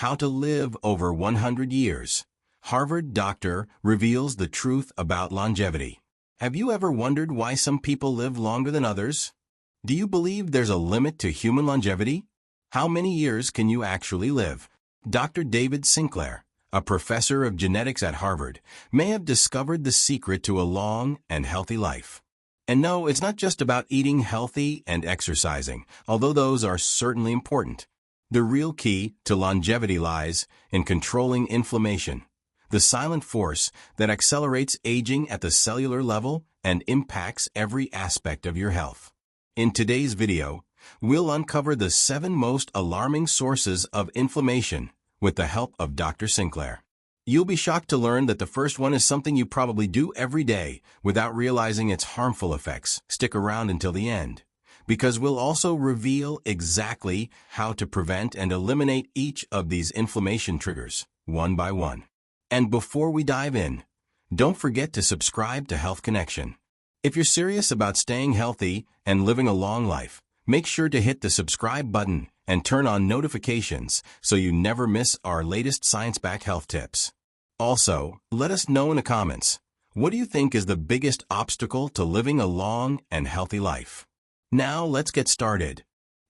how to live over 100 years. Harvard doctor reveals the truth about longevity. Have you ever wondered why some people live longer than others? Do you believe there's a limit to human longevity? How many years can you actually live? Dr. David Sinclair, a professor of genetics at Harvard, may have discovered the secret to a long and healthy life. And no, it's not just about eating healthy and exercising, although those are certainly important. The real key to longevity lies in controlling inflammation, the silent force that accelerates aging at the cellular level and impacts every aspect of your health. In today's video, we'll uncover the 7 most alarming sources of inflammation with the help of Dr. Sinclair. You'll be shocked to learn that the first one is something you probably do every day without realizing its harmful effects. Stick around until the end, because we'll also reveal exactly how to prevent and eliminate each of these inflammation triggers, one by one. And before we dive in, don't forget to subscribe to Health Connection. If you're serious about staying healthy and living a long life, make sure to hit the subscribe button and turn on notifications so you never miss our latest science-backed health tips. Also, let us know in the comments, what do you think is the biggest obstacle to living a long and healthy life? Now let's get started.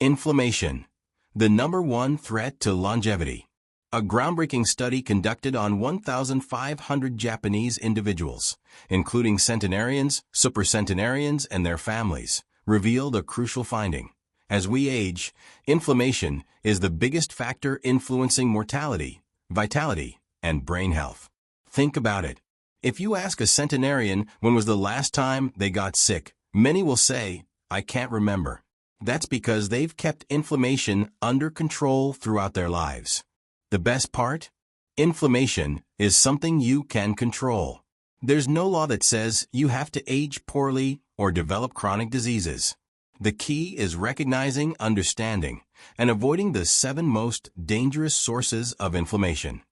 Inflammation, the #1 threat to longevity. A groundbreaking study conducted on 1,500 Japanese individuals, including centenarians, supercentenarians, and their families, revealed a crucial finding. As we age, inflammation is the biggest factor influencing mortality, vitality, and brain health. Think about it. If you ask a centenarian when was the last time they got sick, many will say, "I can't remember." That's because they've kept inflammation under control throughout their lives. The best part? Inflammation is something you can control. There's no law that says you have to age poorly or develop chronic diseases. The key is recognizing, understanding, and avoiding the 7 most dangerous sources of inflammation.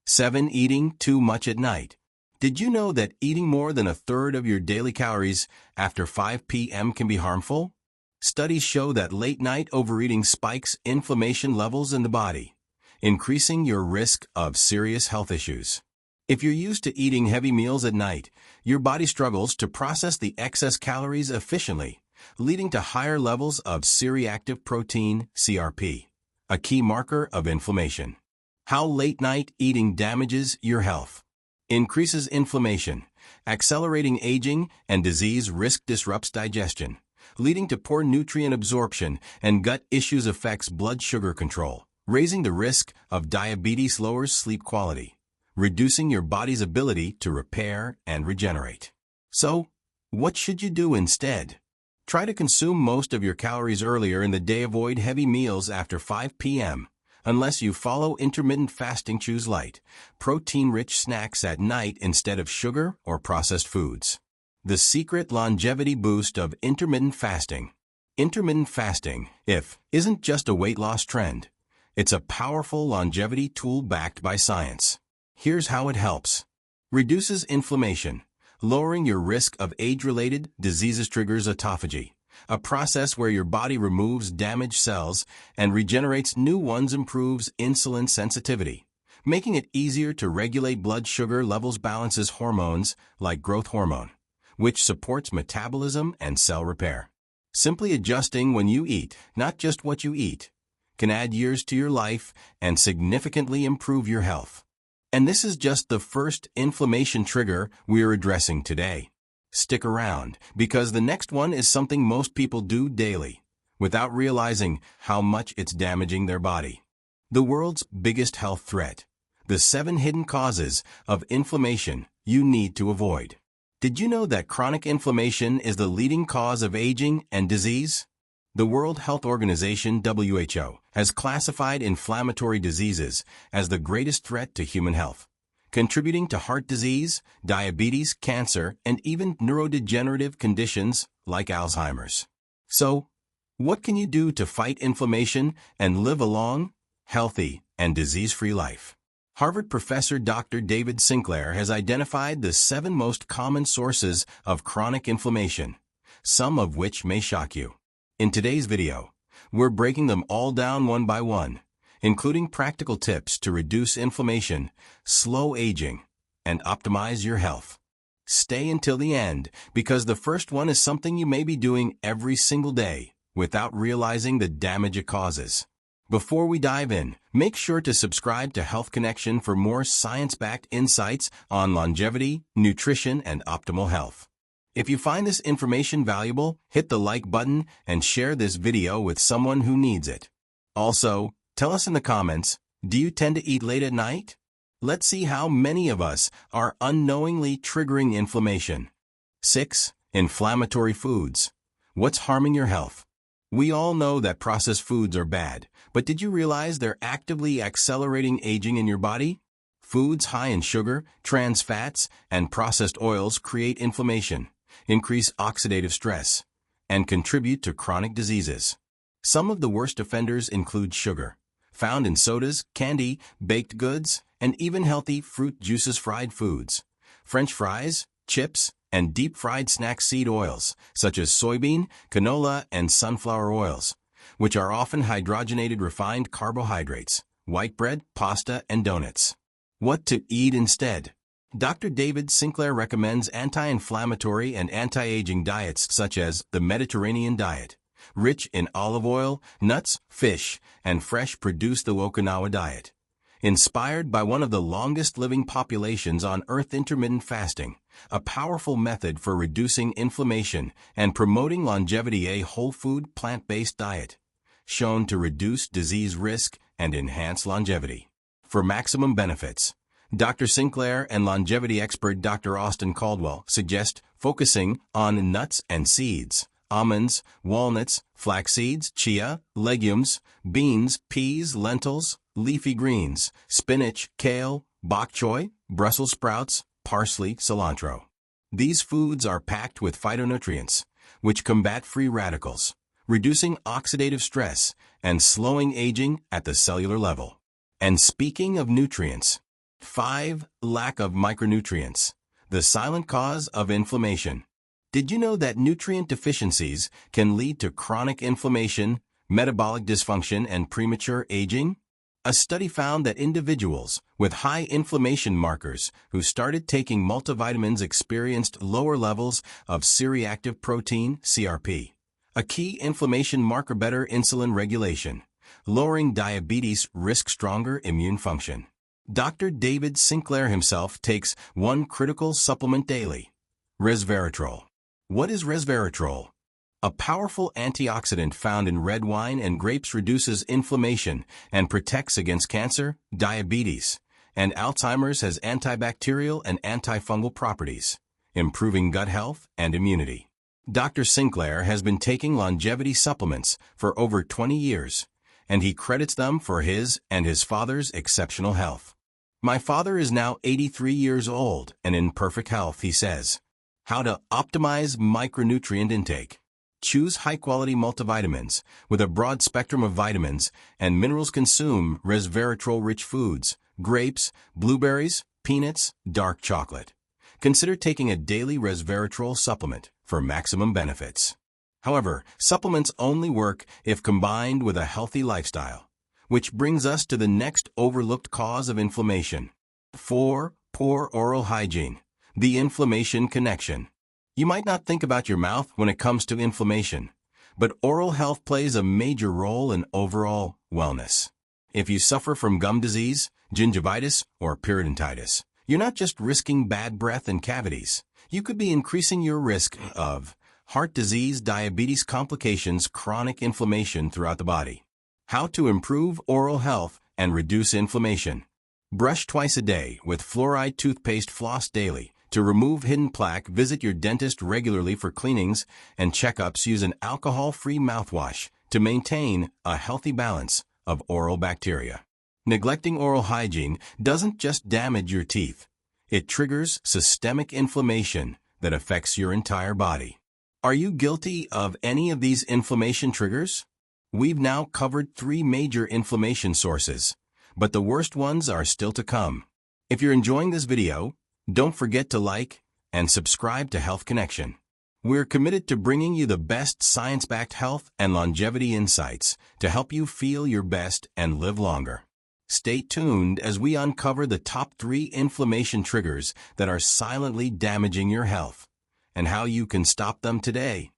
7. Eating too much at night. Did you know that eating more than 1/3 of your daily calories after 5 p.m. can be harmful? Studies show that late-night overeating spikes inflammation levels in the body, increasing your risk of serious health issues. If you're used to eating heavy meals at night, your body struggles to process the excess calories efficiently, leading to higher levels of C-reactive protein, CRP, a key marker of inflammation. How late-night eating damages your health. Increases inflammation, accelerating aging and disease risk, disrupts digestion, leading to poor nutrient absorption, and gut issues, affects blood sugar control, raising the risk of diabetes, lowers sleep quality, reducing your body's ability to repair and regenerate. So, what should you do instead? Try to consume most of your calories earlier in the day. Avoid heavy meals after 5 p.m. Unless you follow intermittent fasting, choose light, protein-rich snacks at night instead of sugar or processed foods. The secret longevity boost of intermittent fasting. Intermittent fasting, isn't just a weight loss trend. It's a powerful longevity tool backed by science. Here's how it helps. Reduces inflammation, lowering your risk of age-related diseases. Triggers autophagy, a process where your body removes damaged cells and regenerates new ones. Improves insulin sensitivity, making it easier to regulate blood sugar levels. Balances hormones like growth hormone, which supports metabolism and cell repair. Simply adjusting when you eat, not just what you eat, can add years to your life and significantly improve your health. And this is just the first inflammation trigger we're addressing today. Stick around, because the next one is something most people do daily, without realizing how much it's damaging their body. The world's biggest health threat. The 7 hidden causes of inflammation you need to avoid. Did you know that chronic inflammation is the leading cause of aging and disease? The World Health Organization, WHO, has classified inflammatory diseases as the greatest threat to human health, contributing to heart disease, diabetes, cancer, and even neurodegenerative conditions like Alzheimer's. So, what can you do to fight inflammation and live a long, healthy, and disease-free life? Harvard professor Dr. David Sinclair has identified the 7 most common sources of chronic inflammation, some of which may shock you. In today's video, we're breaking them all down one by one, including practical tips to reduce inflammation, slow aging, and optimize your health. Stay until the end, because the first one is something you may be doing every single day without realizing the damage it causes. Before we dive in, make sure to subscribe to Health Connection for more science-backed insights on longevity, nutrition, and optimal health. If you find this information valuable, hit the like button and share this video with someone who needs it. Also, tell us in the comments, do you tend to eat late at night? Let's see how many of us are unknowingly triggering inflammation. 6. Inflammatory foods. What's harming your health? We all know that processed foods are bad, but did you realize they're actively accelerating aging in your body? Foods high in sugar, trans fats, and processed oils create inflammation, increase oxidative stress, and contribute to chronic diseases. Some of the worst offenders include sugar, found in sodas, candy, baked goods, and even healthy fruit juices, fried foods, French fries, chips, and deep-fried snack seed oils, such as soybean, canola, and sunflower oils, which are often hydrogenated refined carbohydrates, white bread, pasta, and donuts. What to eat instead? Dr. David Sinclair recommends anti-inflammatory and anti-aging diets such as the Mediterranean diet, rich in olive oil, nuts, fish, and fresh produce, the Okinawa diet. Inspired by one of the longest-living populations on Earth, intermittent fasting, a powerful method for reducing inflammation and promoting longevity, a whole food, plant-based diet, shown to reduce disease risk and enhance longevity. For maximum benefits, Dr. Sinclair and longevity expert Dr. Austin Caldwell suggest focusing on nuts and seeds, almonds, walnuts, flax seeds, chia, legumes, beans, peas, lentils, leafy greens, spinach, kale, bok choy, Brussels sprouts, parsley, cilantro. These foods are packed with phytonutrients, which combat free radicals, reducing oxidative stress and slowing aging at the cellular level. And speaking of nutrients, 5. Lack of micronutrients, the silent cause of inflammation. Did you know that nutrient deficiencies can lead to chronic inflammation, metabolic dysfunction, and premature aging? A study found that individuals with high inflammation markers who started taking multivitamins experienced lower levels of C-reactive protein, CRP, a key inflammation marker, better insulin regulation, lowering diabetes risk, stronger immune function. Dr. David Sinclair himself takes one critical supplement daily, resveratrol. What is resveratrol? A powerful antioxidant found in red wine and grapes, reduces inflammation and protects against cancer, diabetes, and Alzheimer's, has antibacterial and antifungal properties, improving gut health and immunity. Dr. Sinclair has been taking longevity supplements for over 20 years, and he credits them for his and his father's exceptional health. My father is now 83 years old and in perfect health, he says. How to optimize micronutrient intake. Choose high-quality multivitamins with a broad spectrum of vitamins and minerals. Consume resveratrol-rich foods, grapes, blueberries, peanuts, dark chocolate. Consider taking a daily resveratrol supplement for maximum benefits. However, supplements only work if combined with a healthy lifestyle, which brings us to the next overlooked cause of inflammation. 4. Poor oral hygiene, the inflammation connection. You might not think about your mouth when it comes to inflammation, but oral health plays a major role in overall wellness. If you suffer from gum disease, gingivitis, or periodontitis, you're not just risking bad breath and cavities. You could be increasing your risk of heart disease, diabetes complications, chronic inflammation throughout the body. How to improve oral health and reduce inflammation. Brush twice a day with fluoride toothpaste. Floss daily to remove hidden plaque. Visit your dentist regularly for cleanings and checkups. Use an alcohol-free mouthwash to maintain a healthy balance of oral bacteria. Neglecting oral hygiene doesn't just damage your teeth. It triggers systemic inflammation that affects your entire body. Are you guilty of any of these inflammation triggers? We've now covered 3 major inflammation sources, but the worst ones are still to come. If you're enjoying this video, don't forget to like and subscribe to Health Connection. We're committed to bringing you the best science-backed health and longevity insights to help you feel your best and live longer. Stay tuned as we uncover the top 3 inflammation triggers that are silently damaging your health and how you can stop them today.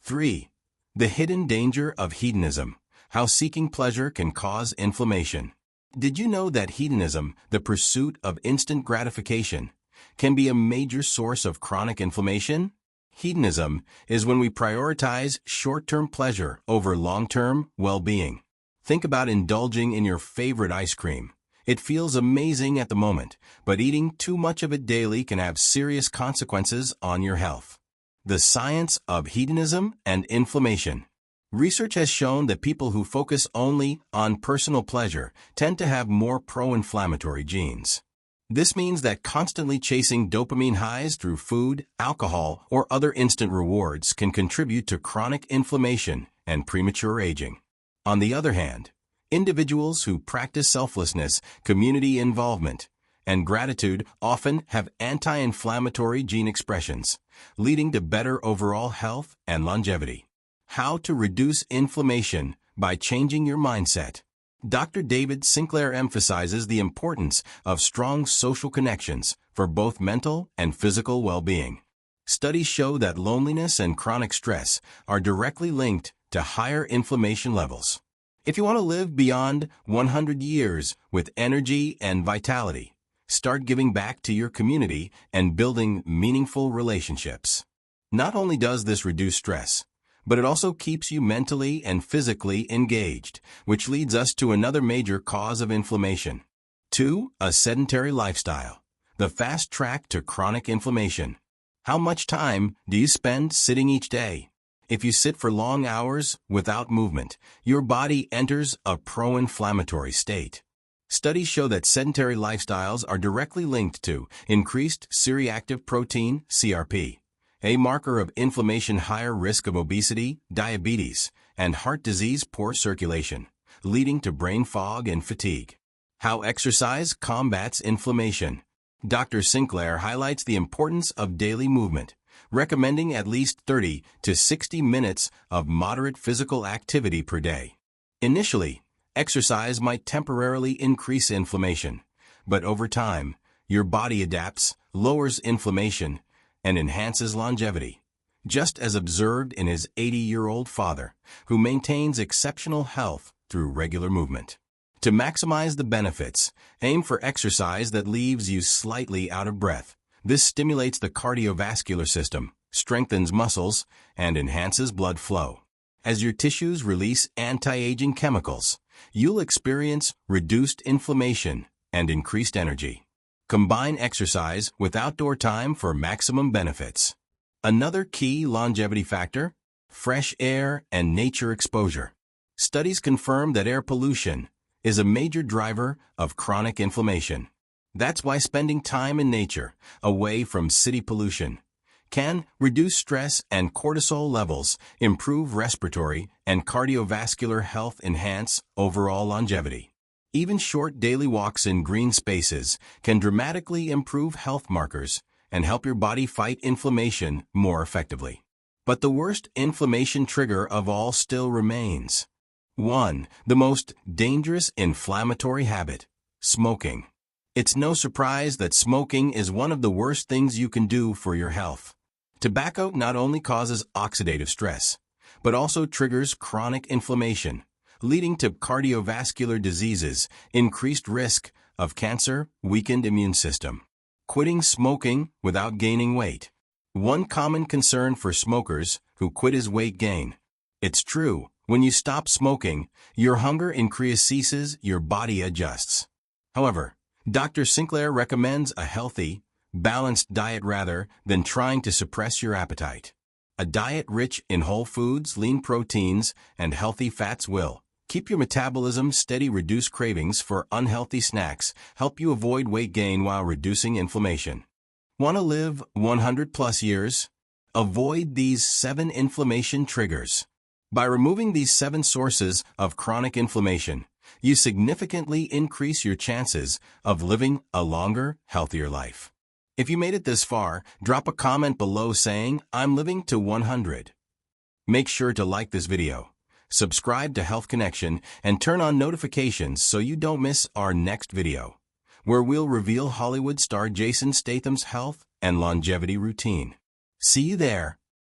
3. The hidden danger of hedonism. How seeking pleasure can cause inflammation. Did you know that hedonism, the pursuit of instant gratification, can be a major source of chronic inflammation? Hedonism is when we prioritize short-term pleasure over long-term well-being. Think about indulging in your favorite ice cream. It feels amazing at the moment, but eating too much of it daily can have serious consequences on your health. The science of hedonism and inflammation. Research has shown that people who focus only on personal pleasure tend to have more pro-inflammatory genes. This means that constantly chasing dopamine highs through food, alcohol, or other instant rewards can contribute to chronic inflammation and premature aging. On the other hand, individuals who practice selflessness, community involvement, and gratitude often have anti-inflammatory gene expressions, leading to better overall health and longevity. How to reduce inflammation by changing your mindset. Dr. David Sinclair emphasizes the importance of strong social connections for both mental and physical well-being. Studies show that loneliness and chronic stress are directly linked to higher inflammation levels. If you want to live beyond 100 years with energy and vitality, start giving back to your community and building meaningful relationships. Not only does this reduce stress, but it also keeps you mentally and physically engaged, which leads us to another major cause of inflammation. 2. A sedentary lifestyle. The fast track to chronic inflammation. How much time do you spend sitting each day? If you sit for long hours without movement, your body enters a pro-inflammatory state. Studies show that sedentary lifestyles are directly linked to increased C-reactive protein, CRP, a marker of inflammation, higher risk of obesity, diabetes, and heart disease, poor circulation, leading to brain fog and fatigue. How exercise combats inflammation. Dr. Sinclair highlights the importance of daily movement, recommending at least 30 to 60 minutes of moderate physical activity per day. Initially, exercise might temporarily increase inflammation, but over time, your body adapts, lowers inflammation, and enhances longevity, just as observed in his 80-year-old father, who maintains exceptional health through regular movement. To maximize the benefits, aim for exercise that leaves you slightly out of breath. This stimulates the cardiovascular system, strengthens muscles, and enhances blood flow. As your tissues release anti-aging chemicals, you'll experience reduced inflammation and increased energy. Combine exercise with outdoor time for maximum benefits. Another key longevity factor: fresh air and nature exposure. Studies confirm that air pollution is a major driver of chronic inflammation. That's why spending time in nature, away from city pollution, can reduce stress and cortisol levels, improve respiratory and cardiovascular health, enhance overall longevity. Even short daily walks in green spaces can dramatically improve health markers and help your body fight inflammation more effectively. But the worst inflammation trigger of all still remains. 1. The most dangerous inflammatory habit: smoking. It's no surprise that smoking is one of the worst things you can do for your health. Tobacco not only causes oxidative stress, but also triggers chronic inflammation, leading to cardiovascular diseases, increased risk of cancer, weakened immune system. Quitting smoking without gaining weight. One common concern for smokers who quit is weight gain. It's true, when you stop smoking, your hunger increases, your body adjusts. However, Dr. Sinclair recommends a healthy, balanced diet rather than trying to suppress your appetite. A diet rich in whole foods, lean proteins, and healthy fats will keep your metabolism steady, reduce cravings for unhealthy snacks, help you avoid weight gain while reducing inflammation. Want to live 100 plus years? Avoid these 7 inflammation triggers. By removing these 7 sources of chronic inflammation, you significantly increase your chances of living a longer, healthier life. If you made it this far, drop a comment below saying, "I'm living to 100." Make sure to like this video, subscribe to Health Connection, and turn on notifications so you don't miss our next video, where we'll reveal Hollywood star Jason Statham's health and longevity routine. See you there.